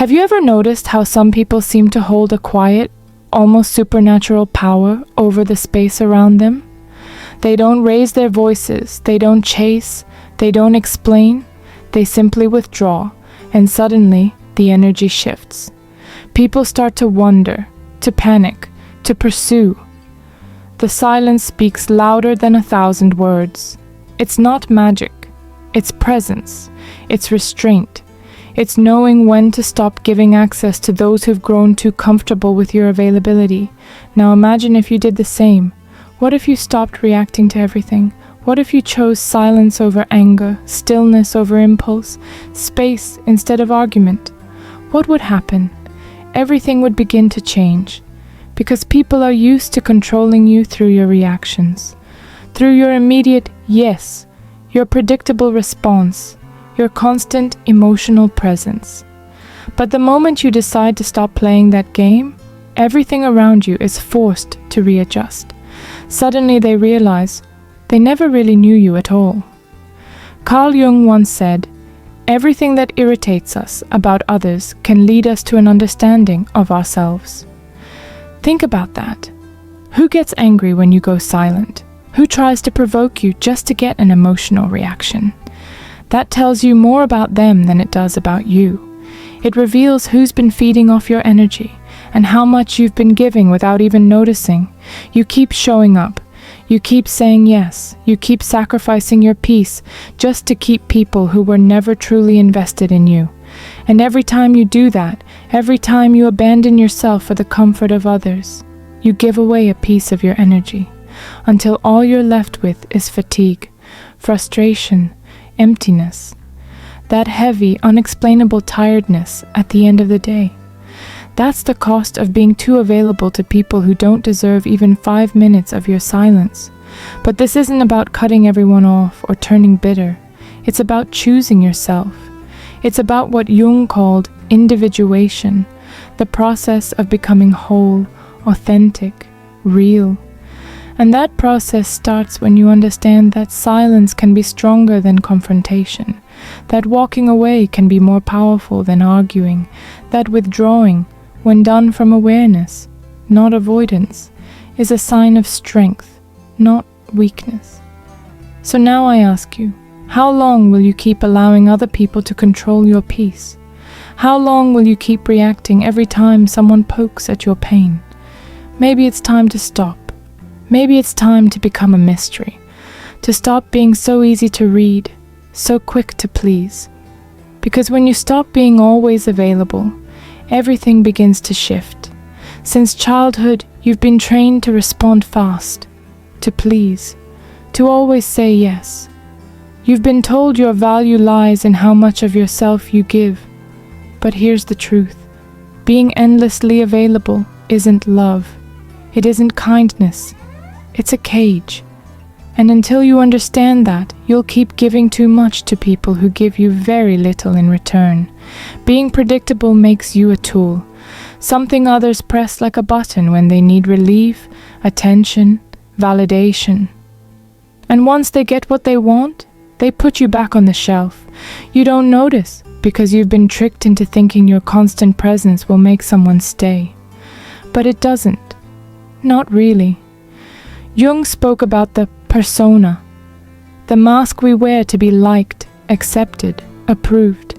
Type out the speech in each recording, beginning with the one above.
Have you ever noticed how some people seem to hold a quiet, almost supernatural power over the space around them? They don't raise their voices, they don't chase, they don't explain, they simply withdraw, and suddenly the energy shifts. People start to wonder, to panic, to pursue. The silence speaks louder than 1,000 words. It's not magic, it's presence, it's restraint. It's knowing when to stop giving access to those who've grown too comfortable with your availability. Now imagine if you did the same. What if you stopped reacting to everything? What if you chose silence over anger, stillness over impulse, space instead of argument? What would happen? Everything would begin to change, because people are used to controlling you through your reactions, through your immediate yes, your predictable response, your constant emotional presence. But the moment you decide to stop playing that game, everything around you is forced to readjust. Suddenly they realize they never really knew you at all. Carl Jung once said, "Everything that irritates us about others can lead us to an understanding of ourselves." Think about that. Who gets angry when you go silent? Who tries to provoke you just to get an emotional reaction? That tells you more about them than it does about you. It reveals who's been feeding off your energy and how much you've been giving without even noticing. You keep showing up. You keep saying yes. You keep sacrificing your peace just to keep people who were never truly invested in you. And every time you do that, every time you abandon yourself for the comfort of others, you give away a piece of your energy, until all you're left with is fatigue, frustration, emptiness, that heavy, unexplainable tiredness at the end of the day. That's the cost of being too available to people who don't deserve even 5 minutes of your silence. But this isn't about cutting everyone off or turning bitter. It's about choosing yourself. It's about what Jung called individuation, the process of becoming whole, authentic, real. And that process starts when you understand that silence can be stronger than confrontation, that walking away can be more powerful than arguing, that withdrawing, when done from awareness, not avoidance, is a sign of strength, not weakness. So now I ask you, how long will you keep allowing other people to control your peace? How long will you keep reacting every time someone pokes at your pain? Maybe it's time to stop. Maybe it's time to become a mystery, to stop being so easy to read, so quick to please. Because when you stop being always available, everything begins to shift. Since childhood, you've been trained to respond fast, to please, to always say yes. You've been told your value lies in how much of yourself you give. But here's the truth. Being endlessly available isn't love. It isn't kindness. It's a cage. And until you understand that, you'll keep giving too much to people who give you very little in return. Being predictable makes you a tool, something others press like a button when they need relief, attention, validation. And once they get what they want, they put you back on the shelf. You don't notice because you've been tricked into thinking your constant presence will make someone stay. But it doesn't. Not really. Jung spoke about the persona, the mask we wear to be liked, accepted, approved.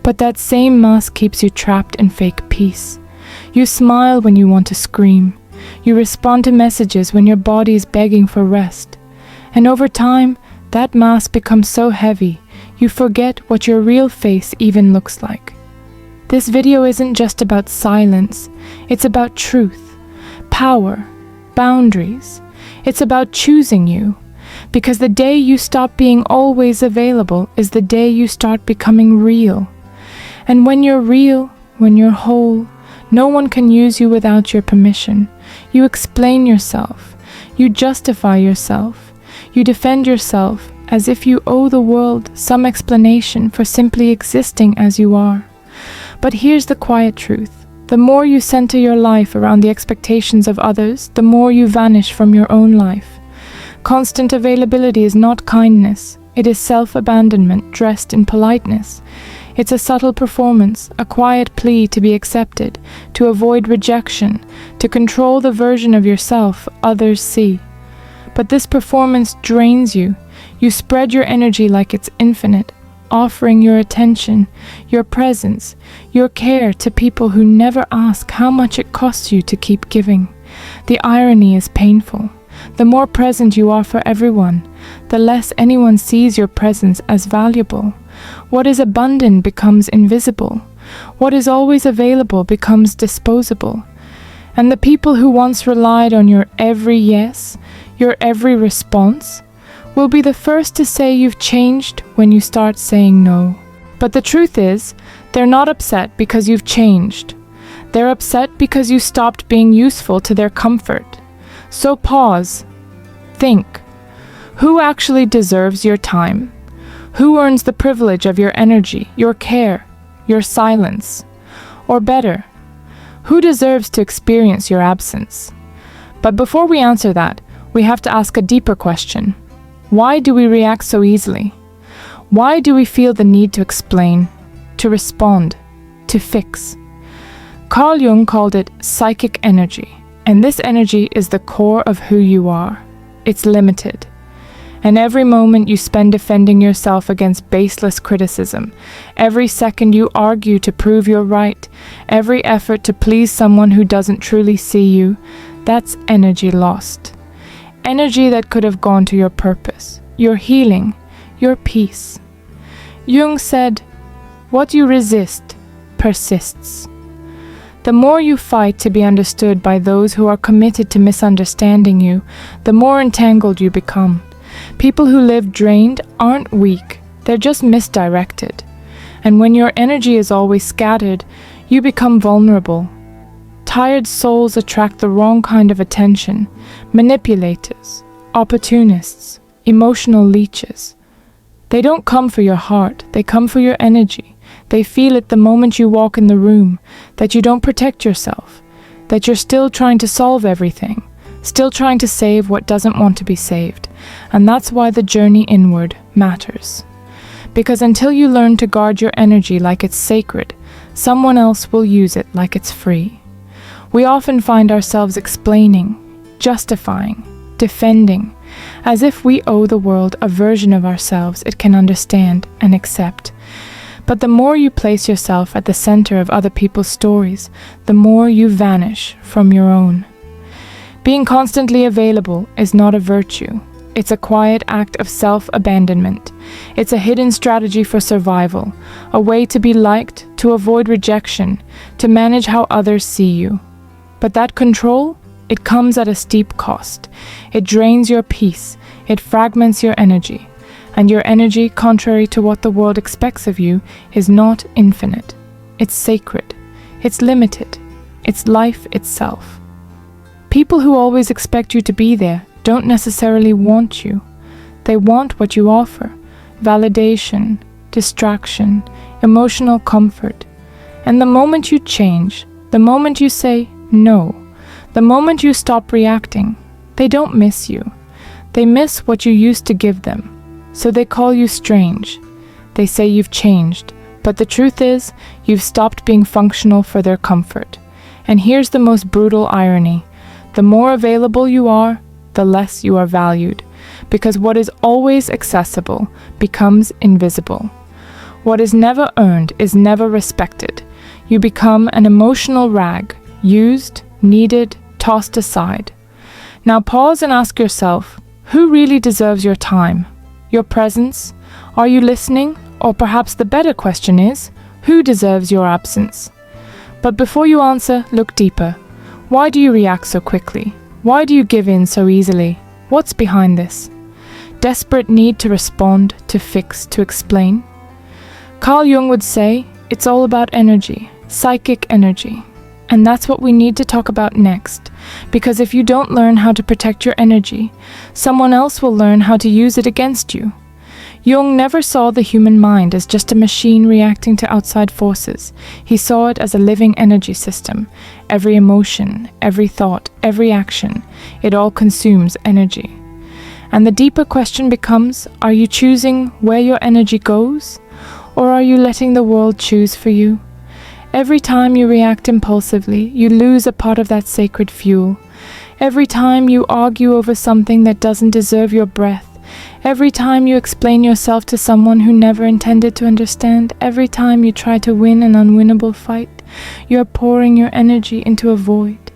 But that same mask keeps you trapped in fake peace. You smile when you want to scream. You respond to messages when your body is begging for rest. And over time, that mask becomes so heavy, you forget what your real face even looks like. This video isn't just about silence. It's about truth, power, boundaries. It's about choosing you. Because the day you stop being always available is the day you start becoming real. And when you're real, when you're whole, no one can use you without your permission. You explain yourself. You justify yourself. You defend yourself as if you owe the world some explanation for simply existing as you are. But here's the quiet truth. The more you center your life around the expectations of others, the more you vanish from your own life. Constant availability is not kindness. It is self-abandonment dressed in politeness. It's a subtle performance, a quiet plea to be accepted, to avoid rejection, to control the version of yourself others see. But this performance drains you. You spread your energy like it's infinite, offering your attention, your presence, your care to people who never ask how much it costs you to keep giving. The irony is painful. The more present you are for everyone, the less anyone sees your presence as valuable. What is abundant becomes invisible. What is always available becomes disposable. And the people who once relied on your every yes, your every response, will be the first to say you've changed when you start saying no. But the truth is, they're not upset because you've changed. They're upset because you stopped being useful to their comfort. So pause. Think. Who actually deserves your time? Who earns the privilege of your energy, your care, your silence? Or better, who deserves to experience your absence? But before we answer that, we have to ask a deeper question. Why do we react so easily? Why do we feel the need to explain, to respond, to fix? Carl Jung called it psychic energy, and this energy is the core of who you are. It's limited. And every moment you spend defending yourself against baseless criticism, every second you argue to prove you're right, every effort to please someone who doesn't truly see you, that's energy lost. Energy that could have gone to your purpose, your healing, your peace. Jung said, "What you resist persists." The more you fight to be understood by those who are committed to misunderstanding you, the more entangled you become. People who live drained aren't weak, they're just misdirected. And when your energy is always scattered, you become vulnerable. Tired souls attract the wrong kind of attention, manipulators, opportunists, emotional leeches. They don't come for your heart, they come for your energy. They feel it the moment you walk in the room, that you don't protect yourself, that you're still trying to solve everything, still trying to save what doesn't want to be saved. And that's why the journey inward matters. Because until you learn to guard your energy like it's sacred, someone else will use it like it's free. We often find ourselves explaining, justifying, defending, as if we owe the world a version of ourselves it can understand and accept. But the more you place yourself at the center of other people's stories, the more you vanish from your own. Being constantly available is not a virtue. It's a quiet act of self-abandonment. It's a hidden strategy for survival, a way to be liked, to avoid rejection, to manage how others see you. But that control, it comes at a steep cost. It drains your peace, it fragments your energy. And your energy, contrary to what the world expects of you, is not infinite. It's sacred. It's limited. It's life itself. People who always expect you to be there don't necessarily want you. They want what you offer: validation, distraction, emotional comfort. And the moment you change, the moment you say no, the moment you stop reacting, they don't miss you. They miss what you used to give them. So they call you strange. They say you've changed, but the truth is, you've stopped being functional for their comfort. And here's the most brutal irony. The more available you are, the less you are valued, because what is always accessible becomes invisible. What is never earned is never respected. You become an emotional rag, used, needed, tossed aside. Now pause and ask yourself, who really deserves your time? Your presence? Are you listening? Or perhaps the better question is, who deserves your absence? But before you answer, look deeper. Why do you react so quickly? Why do you give in so easily? What's behind this? Desperate need to respond, to fix, to explain? Carl Jung would say, it's all about energy, psychic energy. And that's what we need to talk about next. Because if you don't learn how to protect your energy, someone else will learn how to use it against you. Jung never saw the human mind as just a machine reacting to outside forces. He saw it as a living energy system. Every emotion, every thought, every action, it all consumes energy. And the deeper question becomes, are you choosing where your energy goes? Or are you letting the world choose for you? Every time you react impulsively, you lose a part of that sacred fuel. Every time you argue over something that doesn't deserve your breath, every time you explain yourself to someone who never intended to understand, every time you try to win an unwinnable fight, you are pouring your energy into a void.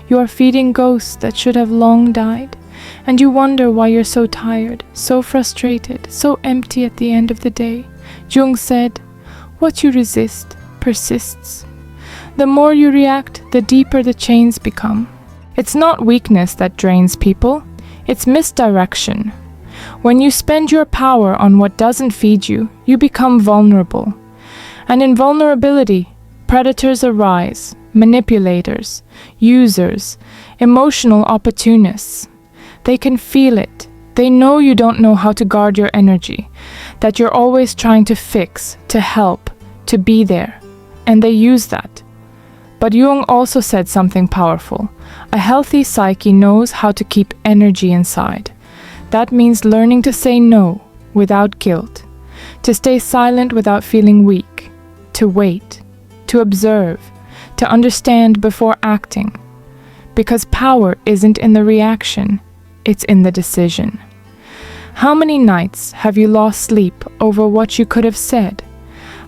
You are feeding ghosts that should have long died, and you wonder why you're so tired, so frustrated, so empty at the end of the day. Jung said, "What you resist persists." The more you react, the deeper the chains become. It's not weakness that drains people, it's misdirection. When you spend your power on what doesn't feed you, you become vulnerable. And in vulnerability, predators arise, manipulators, users, emotional opportunists. They can feel it. They know you don't know how to guard your energy, that you're always trying to fix, to help, to be there. And they use that. But Jung also said something powerful. A healthy psyche knows how to keep energy inside. That means learning to say no without guilt, to stay silent without feeling weak, to wait, to observe, to understand before acting. Because power isn't in the reaction, it's in the decision. How many nights have you lost sleep over what you could have said?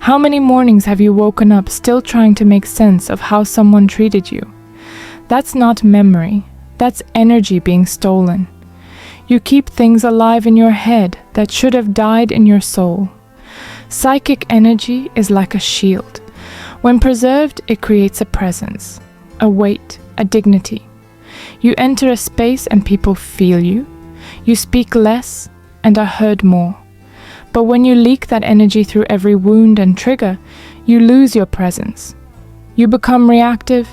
How many mornings have you woken up still trying to make sense of how someone treated you? That's not memory, that's energy being stolen. You keep things alive in your head that should have died in your soul. Psychic energy is like a shield. When preserved, it creates a presence, a weight, a dignity. You enter a space and people feel you. You speak less and are heard more. But when you leak that energy through every wound and trigger, you lose your presence. You become reactive,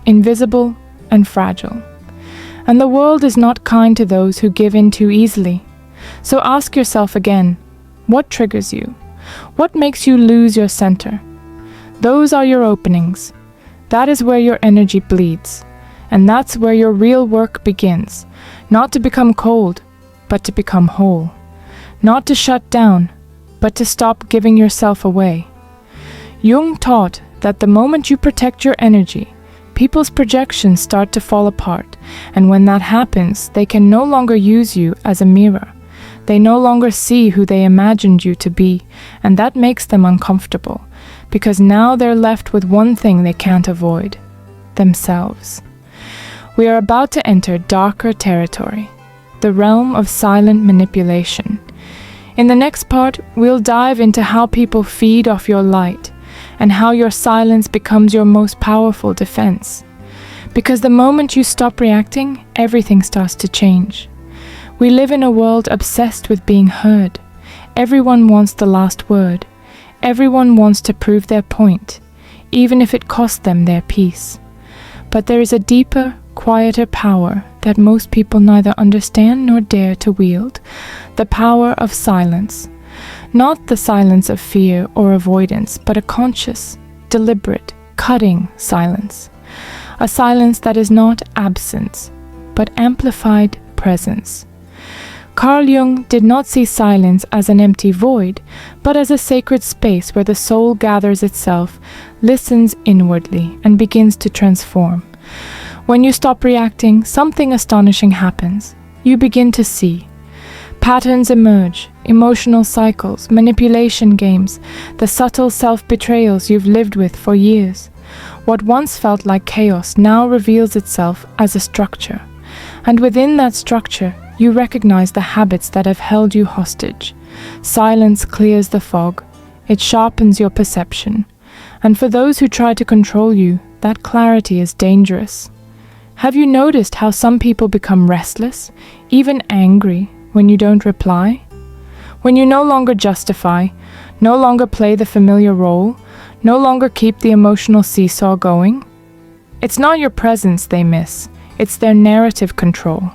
invisible, and fragile. And the world is not kind to those who give in too easily. So ask yourself again, what triggers you? What makes you lose your center? Those are your openings. That is where your energy bleeds. And that's where your real work begins. Not to become cold, but to become whole. Not to shut down, but to stop giving yourself away. Jung taught that the moment you protect your energy, people's projections start to fall apart, and when that happens, they can no longer use you as a mirror. They no longer see who they imagined you to be, and that makes them uncomfortable, because now they're left with one thing they can't avoid: themselves. We are about to enter darker territory, the realm of silent manipulation. In the next part, we'll dive into how people feed off your light and how your silence becomes your most powerful defense. Because the moment you stop reacting, everything starts to change. We live in a world obsessed with being heard. Everyone wants the last word. Everyone wants to prove their point, even if it costs them their peace. But there is a deeper, quieter power that most people neither understand nor dare to wield, the power of silence. Not the silence of fear or avoidance, but a conscious, deliberate, cutting silence. A silence that is not absence, but amplified presence. Carl Jung did not see silence as an empty void, but as a sacred space where the soul gathers itself, listens inwardly, and begins to transform. When you stop reacting, something astonishing happens. You begin to see. Patterns emerge, emotional cycles, manipulation games, the subtle self-betrayals you've lived with for years. What once felt like chaos now reveals itself as a structure. And within that structure, you recognize the habits that have held you hostage. Silence clears the fog. It sharpens your perception. And for those who try to control you, that clarity is dangerous. Have you noticed how some people become restless, even angry, when you don't reply? When you no longer justify, no longer play the familiar role, no longer keep the emotional seesaw going? It's not your presence they miss, it's their narrative control.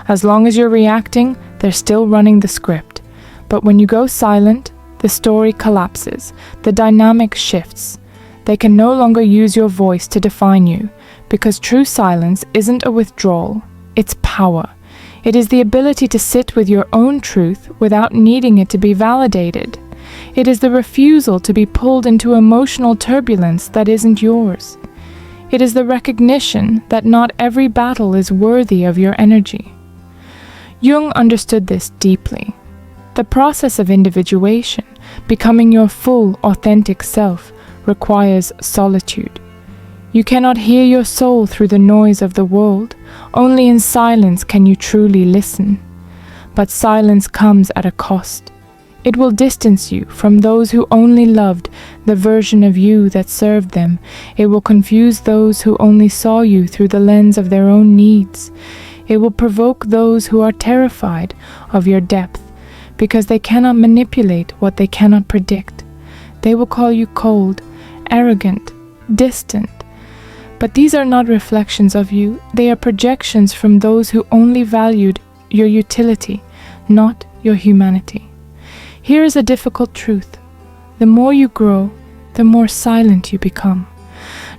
As long as you're reacting, they're still running the script. But when you go silent, the story collapses, the dynamic shifts. They can no longer use your voice to define you, because true silence isn't a withdrawal, it's power. It is the ability to sit with your own truth without needing it to be validated. It is the refusal to be pulled into emotional turbulence that isn't yours. It is the recognition that not every battle is worthy of your energy. Jung understood this deeply. The process of individuation, becoming your full, authentic self, requires solitude. You cannot hear your soul through the noise of the world. Only in silence can you truly listen. But silence comes at a cost. It will distance you from those who only loved the version of you that served them. It will confuse those who only saw you through the lens of their own needs. It will provoke those who are terrified of your depth, because they cannot manipulate what they cannot predict. They will call you cold, arrogant, distant. But these are not reflections of you. They are projections from those who only valued your utility, not your humanity. Here is a difficult truth. The more you grow, the more silent you become.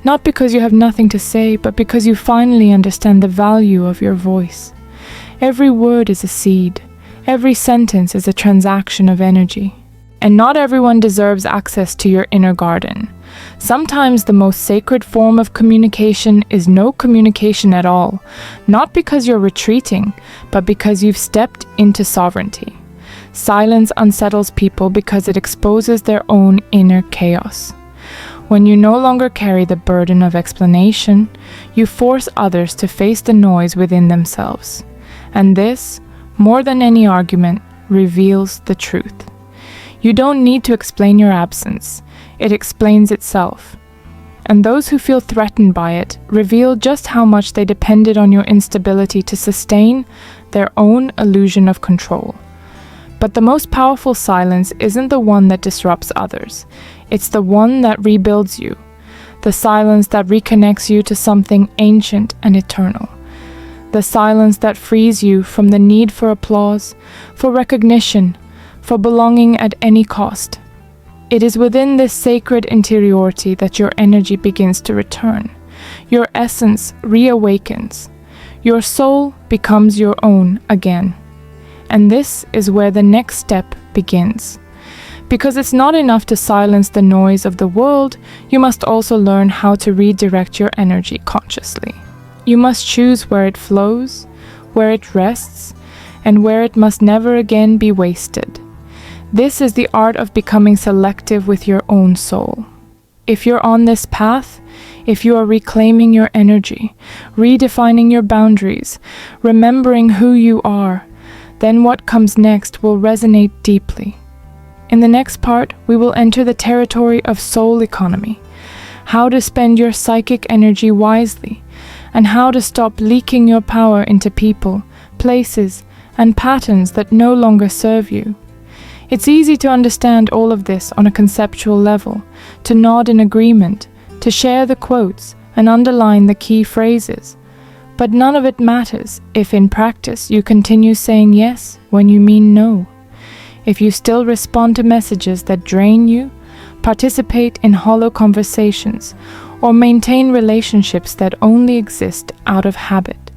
Not because you have nothing to say, but because you finally understand the value of your voice. Every word is a seed. Every sentence is a transaction of energy. And not everyone deserves access to your inner garden. Sometimes the most sacred form of communication is no communication at all, not because you're retreating, but because you've stepped into sovereignty. Silence unsettles people because it exposes their own inner chaos. When you no longer carry the burden of explanation, you force others to face the noise within themselves. And this, more than any argument, reveals the truth. You don't need to explain your absence. It explains itself. And those who feel threatened by it reveal just how much they depended on your instability to sustain their own illusion of control. But the most powerful silence isn't the one that disrupts others. It's the one that rebuilds you. The silence that reconnects you to something ancient and eternal. The silence that frees you from the need for applause, for recognition, for belonging at any cost. It is within this sacred interiority that your energy begins to return. Your essence reawakens. Your soul becomes your own again. And this is where the next step begins. Because it's not enough to silence the noise of the world, you must also learn how to redirect your energy consciously. You must choose where it flows, where it rests, and where it must never again be wasted. This is the art of becoming selective with your own soul. If you're on this path, if you are reclaiming your energy, redefining your boundaries, remembering who you are, then what comes next will resonate deeply. In the next part, we will enter the territory of soul economy, how to spend your psychic energy wisely, and how to stop leaking your power into people, places, and patterns that no longer serve you. It's easy to understand all of this on a conceptual level, to nod in agreement, to share the quotes and underline the key phrases. But none of it matters if in practice you continue saying yes when you mean no. If you still respond to messages that drain you, participate in hollow conversations, or maintain relationships that only exist out of habit.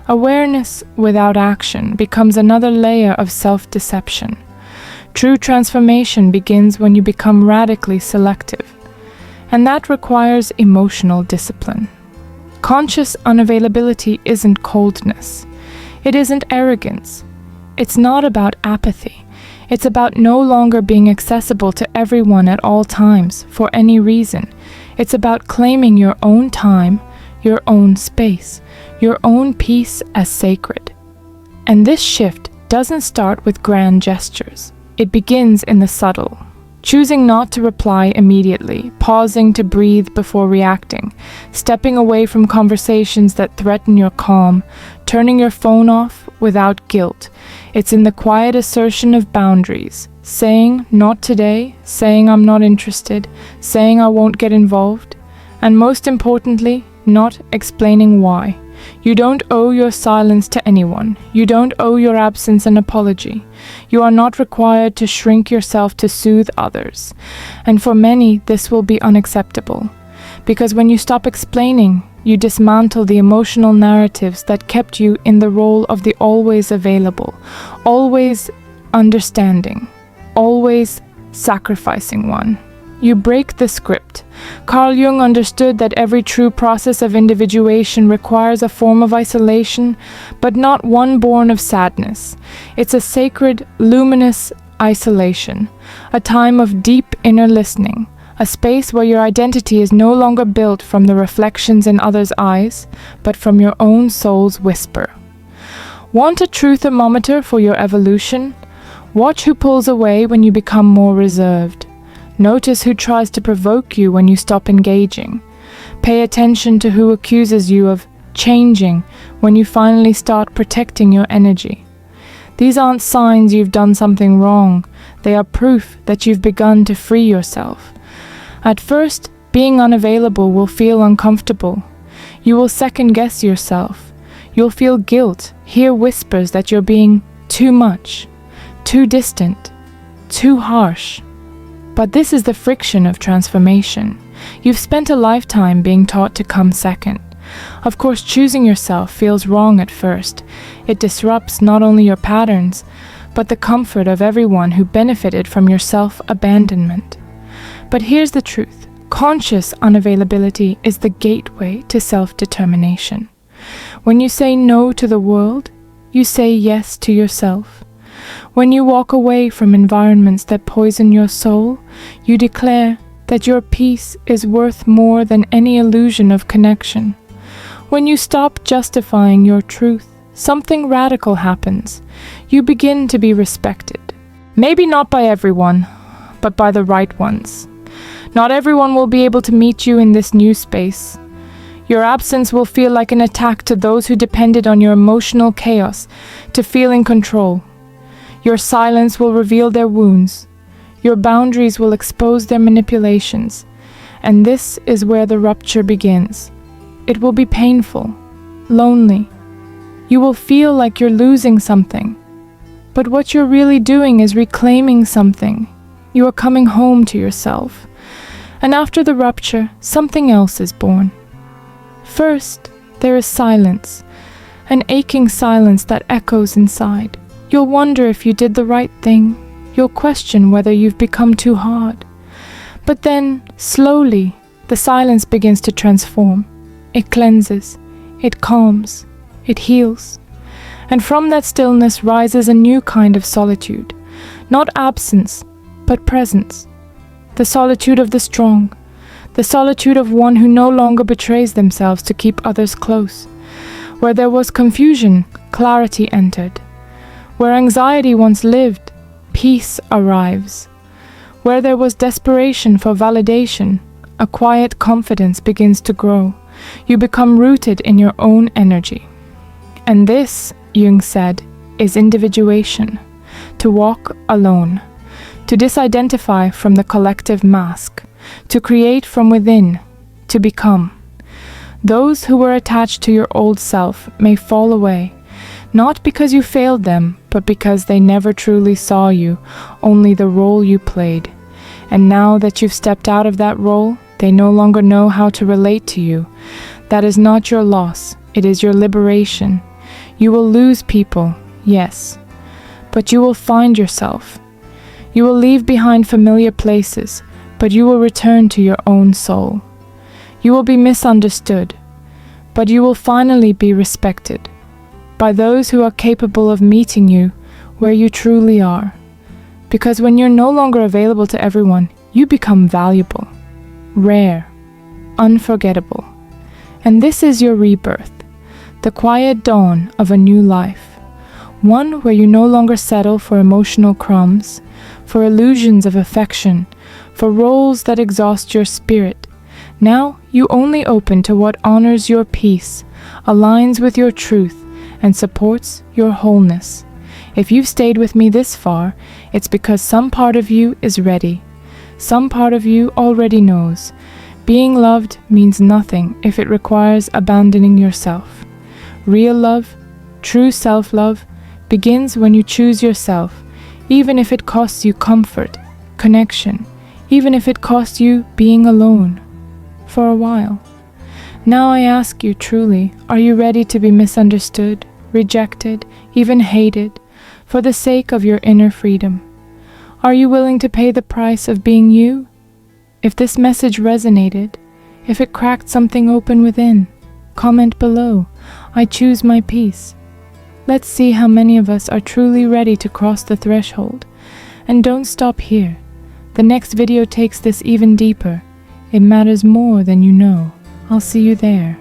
Awareness without action becomes another layer of self-deception. True transformation begins when you become radically selective, and that requires emotional discipline. Conscious unavailability isn't coldness. It isn't arrogance. It's not about apathy. It's about no longer being accessible to everyone at all times, for any reason. It's about claiming your own time, your own space, your own peace as sacred. And this shift doesn't start with grand gestures. It begins in the subtle. Choosing not to reply immediately, pausing to breathe before reacting, stepping away from conversations that threaten your calm, turning your phone off without guilt. It's in the quiet assertion of boundaries, saying not today, saying I'm not interested, saying I won't get involved, and most importantly, not explaining why. You don't owe your silence to anyone. You don't owe your absence an apology. You are not required to shrink yourself to soothe others. And for many, this will be unacceptable. Because when you stop explaining, you dismantle the emotional narratives that kept you in the role of the always available, always understanding, always sacrificing one. You break the script. Carl Jung understood that every true process of individuation requires a form of isolation, but not one born of sadness. It's a sacred, luminous isolation, a time of deep inner listening, a space where your identity is no longer built from the reflections in others' eyes, but from your own soul's whisper. Want a true thermometer for your evolution? Watch who pulls away when you become more reserved. Notice who tries to provoke you when you stop engaging. Pay attention to who accuses you of changing when you finally start protecting your energy. These aren't signs you've done something wrong. They are proof that you've begun to free yourself. At first, being unavailable will feel uncomfortable. You will second-guess yourself. You'll feel guilt, hear whispers that you're being too much, too distant, too harsh. But this is the friction of transformation. You've spent a lifetime being taught to come second. Of course, choosing yourself feels wrong at first. It disrupts not only your patterns, but the comfort of everyone who benefited from your self-abandonment. But here's the truth. Conscious unavailability is the gateway to self-determination. When you say no to the world, you say yes to yourself. When you walk away from environments that poison your soul, you declare that your peace is worth more than any illusion of connection. When you stop justifying your truth, something radical happens. You begin to be respected. Maybe not by everyone, but by the right ones. Not everyone will be able to meet you in this new space. Your absence will feel like an attack to those who depended on your emotional chaos to feel in control. Your silence will reveal their wounds. Your boundaries will expose their manipulations. And this is where the rupture begins. It will be painful, lonely. You will feel like you're losing something. But what you're really doing is reclaiming something. You are coming home to yourself. And after the rupture, something else is born. First, there is silence, an aching silence that echoes inside. You'll wonder if you did the right thing. You'll question whether you've become too hard. But then, slowly, the silence begins to transform. It cleanses, it calms, it heals. And from that stillness rises a new kind of solitude. Not absence, but presence. The solitude of the strong. The solitude of one who no longer betrays themselves to keep others close. Where there was confusion, clarity entered. Where anxiety once lived, peace arrives. Where there was desperation for validation, a quiet confidence begins to grow. You become rooted in your own energy. And this, Jung said, is individuation. To walk alone. To disidentify from the collective mask. To create from within. To become. Those who were attached to your old self may fall away. Not because you failed them, but because they never truly saw you, only the role you played. And now that you've stepped out of that role, they no longer know how to relate to you. That is not your loss, it is your liberation. You will lose people, yes, but you will find yourself. You will leave behind familiar places, but you will return to your own soul. You will be misunderstood, but you will finally be respected by those who are capable of meeting you where you truly are. Because when you're no longer available to everyone, you become valuable, rare, unforgettable. And this is your rebirth, the quiet dawn of a new life. One where you no longer settle for emotional crumbs, for illusions of affection, for roles that exhaust your spirit. Now you only open to what honors your peace, aligns with your truth, and supports your wholeness. If you've stayed with me this far, it's because some part of you is ready. Some part of you already knows. Being loved means nothing if it requires abandoning yourself. Real love, true self-love, begins when you choose yourself, even if it costs you comfort, connection, even if it costs you being alone for a while. Now I ask you truly, are you ready to be misunderstood, rejected, even hated, for the sake of your inner freedom? Are you willing to pay the price of being you? If this message resonated, if it cracked something open within, comment below. I choose my peace. Let's see how many of us are truly ready to cross the threshold. And don't stop here. The next video takes this even deeper. It matters more than you know. I'll see you there.